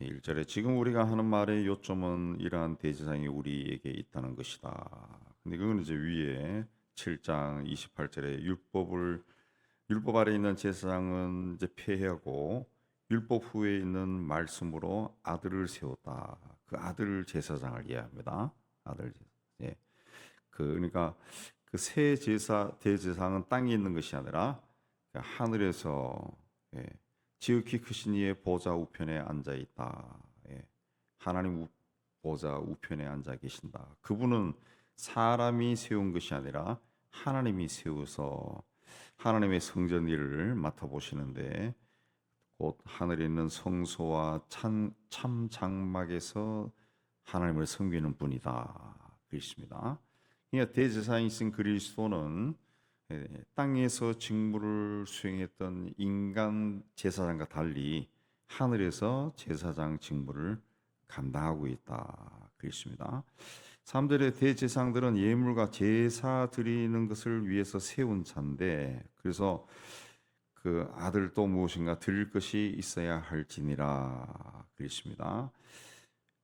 1절에 지금 우리가 하는 말의 요점은 이러한 대제사장이 우리에게 있다는 것이다. 근데 그건 이제 위에 7장 28절에 율법 아래 있는 제사장은 이제 폐하고 율법 후에 있는 말씀으로 아들을 세웠다. 그 아들 제사장을 이해합니다. 아들 제사. 예. 그러니까 그 새 제사 대제사장은 땅에 있는 것이 아니라 하늘에서 예, 지극히 크신 이의 보좌 우편에 앉아 있다. 예, 하나님 보좌 우편에 앉아 계신다. 그분은 사람이 세운 것이 아니라 하나님이 세워서 하나님의 성전 일을 맡아 보시는데 곧 하늘에 있는 성소와 참 장막에서 하나님을 섬기는 분이다. 그렇습니다. 그러니까 대제사장이신 그리스도는 땅에서 직무를 수행했던 인간 제사장과 달리 하늘에서 제사장 직무를 감당하고 있다. 그렇습니다. 3절의 대제사장들은 예물과 제사 드리는 것을 위해서 세운 자인데 그래서 그 아들도 무엇인가 드릴 것이 있어야 할지니라 그랬습니다.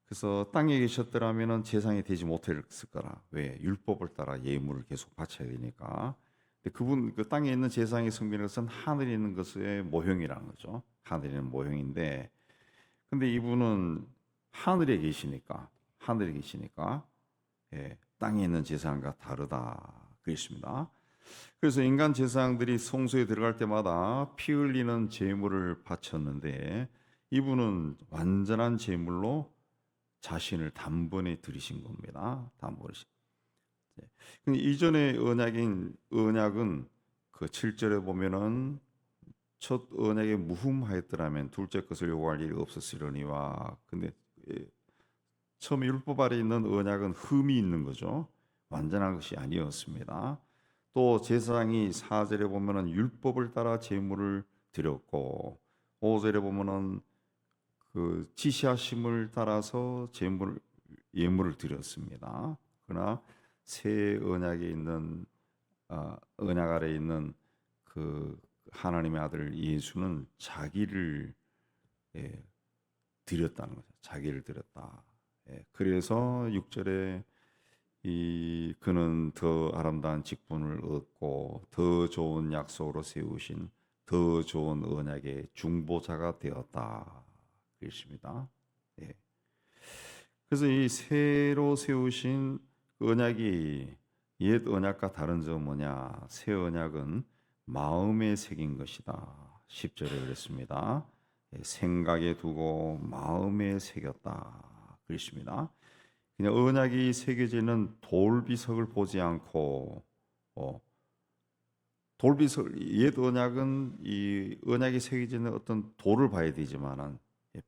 그래서 땅에 계셨더라면 제사장이 되지 못했을 거라. 왜? 율법을 따라 예물을 계속 바쳐야 되니까. 근데 그분 그 땅에 있는 제사장이 섬기는 것은 하늘에 있는 것의 모형이라는 거죠. 하늘에 있는 모형인데, 근데 이분은 하늘에 계시니까 땅에 있는 제사장과 다르다 그랬습니다. 그래서 인간 제사장들이 성소에 들어갈 때마다 피 흘리는 제물을 바쳤는데 이분은 완전한 제물로 자신을 단번에 드리신 겁니다. 단번에. 이전의 언약은 그 7절에 보면은 첫 언약에 무흠하였더라면 둘째 것을 요구할 일이 없었으려니와. 근데 처음에 율법 아래 있는 언약은 흠이 있는 거죠. 완전한 것이 아니었습니다. 또 제사장이 4절에 보면은 율법을 따라 제물을 드렸고 5절에 보면은 그 지시하심을 따라서 예물을 드렸습니다. 그러나 새 언약에 있는 언약 아래 있는 그 하나님의 아들 예수는 자기를 드렸다는 거죠. 자기를 드렸다. 그래서 6절에 그는 더 아름다운 직분을 얻고 더 좋은 약속으로 세우신 더 좋은 언약의 중보자가 되었다. 그렇습니다. 예. 그래서 이 새로 세우신 언약이 옛 언약과 다른 점은 뭐냐? 새 언약은 마음에 새긴 것이다. 10절에 그랬습니다. 생각에 두고 마음에 새겼다. 그렇습니다. 그냥 언약이 새겨지는 돌비석을 보지 않고 돌비석 옛 언약은 이 언약이 새겨지는 어떤 돌을 봐야 되지만은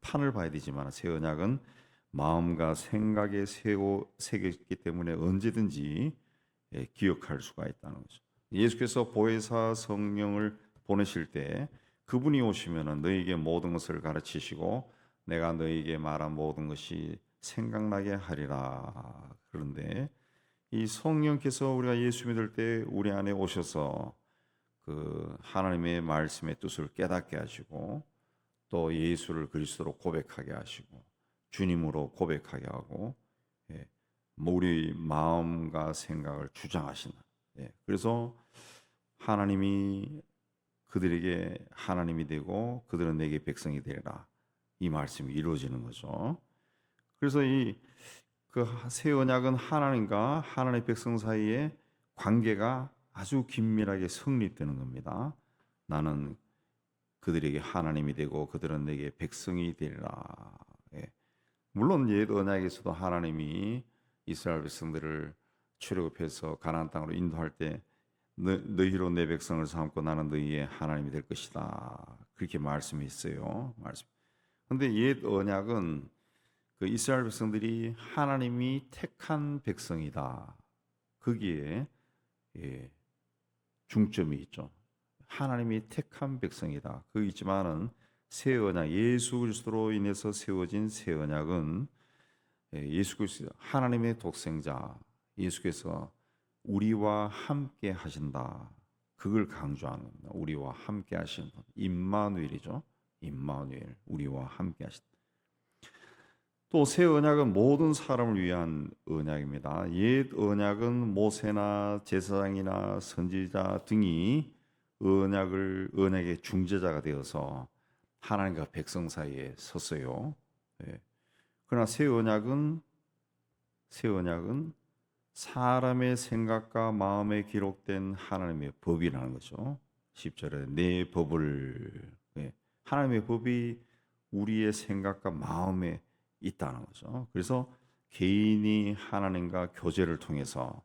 판을 봐야 되지만 새 언약은 마음과 생각에 새겼기 때문에 언제든지 기억할 수가 있다는 거죠. 예수께서 보혜사 성령을 보내실 때 그분이 오시면은 너에게 모든 것을 가르치시고 내가 너에게 말한 모든 것이 생각나게 하리라. 그런데 이 성령께서 우리가 예수 믿을 때 우리 안에 오셔서 그 하나님의 말씀의 뜻을 깨닫게 하시고 또 예수를 그리스도로 고백하게 하시고 주님으로 고백하게 하고 우리 마음과 생각을 주장하시는 그래서 하나님이 그들에게 하나님이 되고 그들은 내게 백성이 되리라 이 말씀이 이루어지는 거죠. 그래서 이 그 새 언약은 하나님과 하나님의 백성 사이의 관계가 아주 긴밀하게 성립되는 겁니다. 나는 그들에게 하나님이 되고 그들은 내게 백성이 되리라. 물론 옛 언약에서도 하나님이 이스라엘 백성들을 출애굽해서 가나안 땅으로 인도할 때 너희로 내 백성을 삼고 나는 너희의 하나님이 될 것이다. 그렇게 말씀했어요. 그런데 옛 언약은 그 이스라엘 백성들이 하나님이 택한 백성이다. 거기에 중점이 있죠. 하나님이 택한 백성이다. 그 있지만은 새 언약 예수 그리스도로 인해서 세워진 새 언약은 예수 그리스도 하나님의 독생자 예수께서 우리와 함께 하신다. 그걸 강조하는 겁니다. 우리와 함께 하시는 분. 임마누엘이죠. 임마누엘. 우리와 함께 하신다. 또 새 언약은 모든 사람을 위한 언약입니다. 옛 언약은 모세나 제사장이나 선지자 등이 언약의 중재자가 되어서 하나님과 백성 사이에 섰어요. 예. 그러나 새 언약은 사람의 생각과 마음에 기록된 하나님의 법이라는 거죠. 10절에 내 법을, 하나님의 법이 우리의 생각과 마음에 있다는 거죠. 그래서 개인이 하나님과 교제를 통해서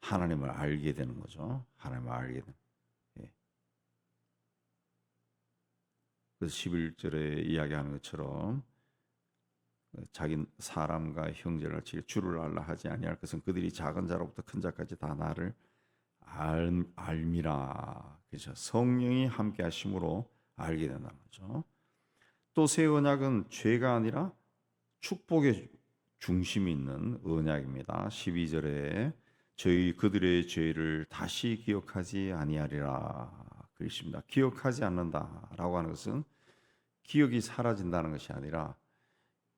하나님을 알게 되는 거죠. 하나님을 알게 되는. 그래서 11절에 이야기하는 것처럼 자기 사람과 형제를 주를 알라 하지 아니할 것은 그들이 작은 자로부터 큰 자까지 다 나를 알미라. 그렇죠. 성령이 함께 하심으로 알게 된다는 거죠. 또 새 언약은 죄가 아니라 축복의 중심이 있는 언약입니다. 12절에 저희 그들의 죄를 다시 기억하지 아니하리라 그랬습니다. 기억하지 않는다라고 하는 것은 기억이 사라진다는 것이 아니라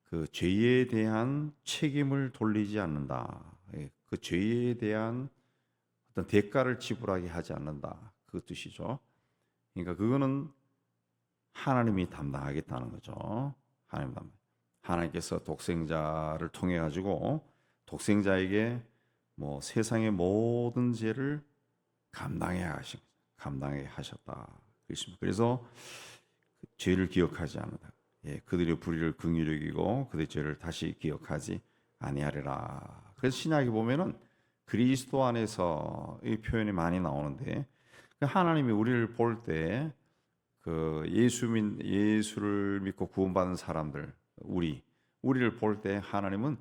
그 죄에 대한 책임을 돌리지 않는다. 그 죄에 대한 어떤 대가를 지불하게 하지 않는다. 그 뜻이죠. 그러니까 그거는 하나님이 담당하겠다는 거죠. 하나님께서 독생자를 통해 가지고 독생자에게 뭐 세상의 모든 죄를 감당해 하셨다. 그렇습니다. 그래서 죄를 기억하지 않는다. 그들의 불의를 긍휼히 여기고 그들의 죄를 다시 기억하지 아니하리라. 그래서 신약에 보면은 그리스도 안에서 이 표현이 많이 나오는데 하나님이 우리를 볼 때 그 예수를 믿고 구원받은 사람들 우리를 볼 때 하나님은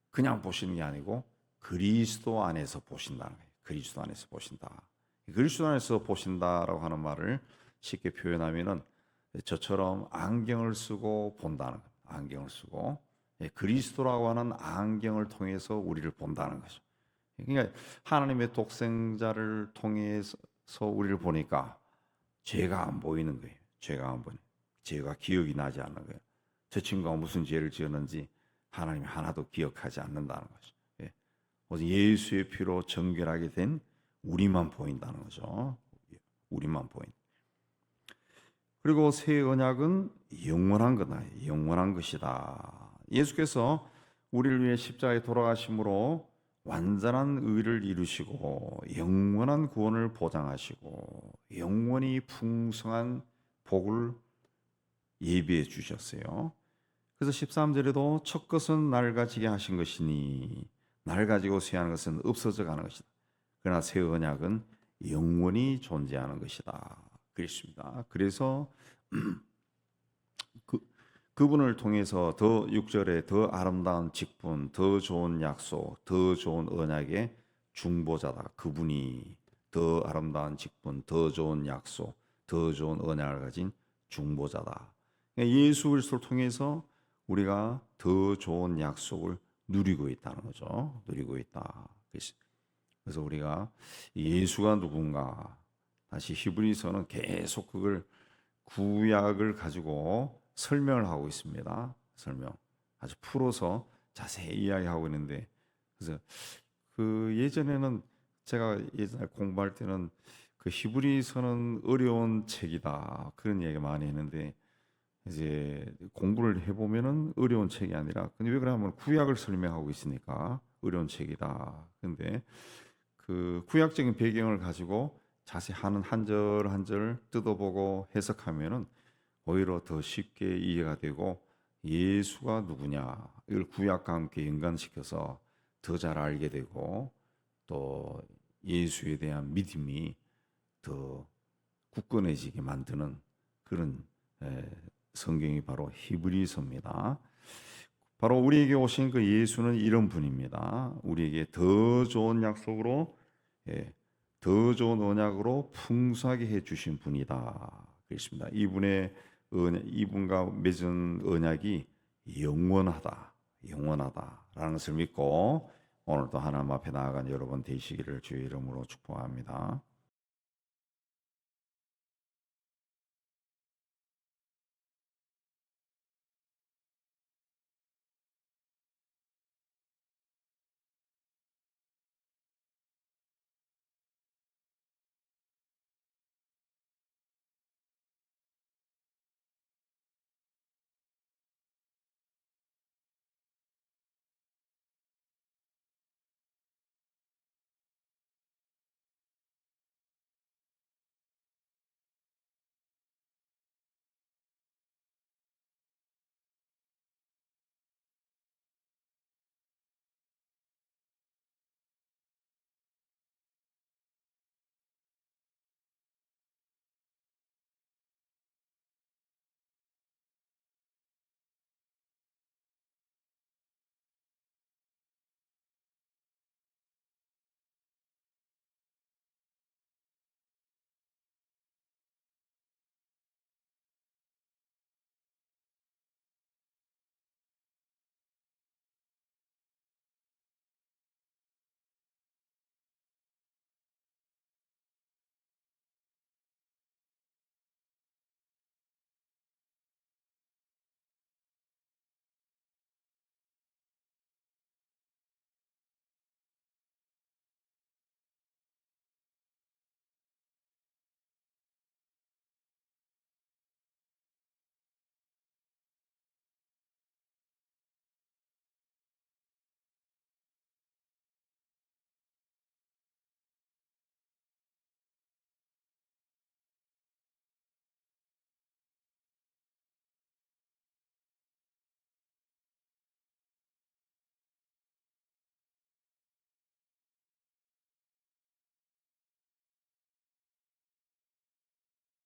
그냥 보시는 게 아니고 그리스도 안에서 보신다는 거예요. 그리스도 안에서 보신다. 그리스도 안에서 보신다라고 하는 말을 쉽게 표현하면은 저처럼 안경을 쓰고 본다는 거예요. 안경을 쓰고 그리스도라고 하는 안경을 통해서 우리를 본다는 거죠. 그러니까 하나님의 독생자를 통해서 우리를 보니까 죄가 안 보이는 거예요. 죄가 기억이 나지 않는 거예요. 저 친구가 무슨 죄를 지었는지 하나님이 하나도 기억하지 않는다는 거죠. 오직 예수의 피로 정결하게 된 우리만 보인다는 거죠. 우리만 보인. 그리고 새 언약은 영원한 것이다. 예수께서 우리를 위해 십자가에 돌아가심으로 완전한 의를 이루시고 영원한 구원을 보장하시고 영원히 풍성한 복을 예비해 주셨어요. 그래서 13절에도 첫 것은 날 가지게 하신 것이니 날 가지고 쇠하는 것은 없어져 가는 것이다. 그러나 새 언약은 영원히 존재하는 것이다. 그렇습니다. 그래서 그분을 통해서 더 6절에 더 아름다운 직분, 더 좋은 약속, 더 좋은 언약의 중보자다. 그분이 더 아름다운 직분, 더 좋은 약속, 더 좋은 언약을 가진 중보자다. 예수 그리스도를 통해서 우리가 더 좋은 약속을 누리고 있다는 거죠. 누리고 있다. 그래서 우리가 예수가 누군가 다시 히브리서는 계속 그걸 구약을 가지고 설명을 하고 있습니다. 아주 풀어서 자세히 이야기하고 있는데 그래서 그 예전에는 제가 예전에 공부할 때는 그 히브리서는 어려운 책이다 그런 얘기 많이 했는데 이제 공부를 해보면은 어려운 책이 아니라 근데 왜 그러냐면 구약을 설명하고 있으니까 어려운 책이다. 근데 그 구약적인 배경을 가지고 자세히 한 절 한 절 뜯어보고 해석하면은 오히려 더 쉽게 이해가 되고 예수가 누구냐 이걸 구약과 함께 연관시켜서 더 잘 알게 되고 또 예수에 대한 믿음이 더 굳건해지게 만드는 그런 성경이 바로 히브리서입니다. 바로 우리에게 오신 그 예수는 이런 분입니다. 우리에게 더 좋은 약속으로 더 좋은 언약으로 풍성하게 해주신 분이다. 그렇습니다. 이분과 맺은 언약이 영원하다라는 것을 믿고 오늘도 하나님 앞에 나아간 여러분 되시기를 주의 이름으로 축복합니다.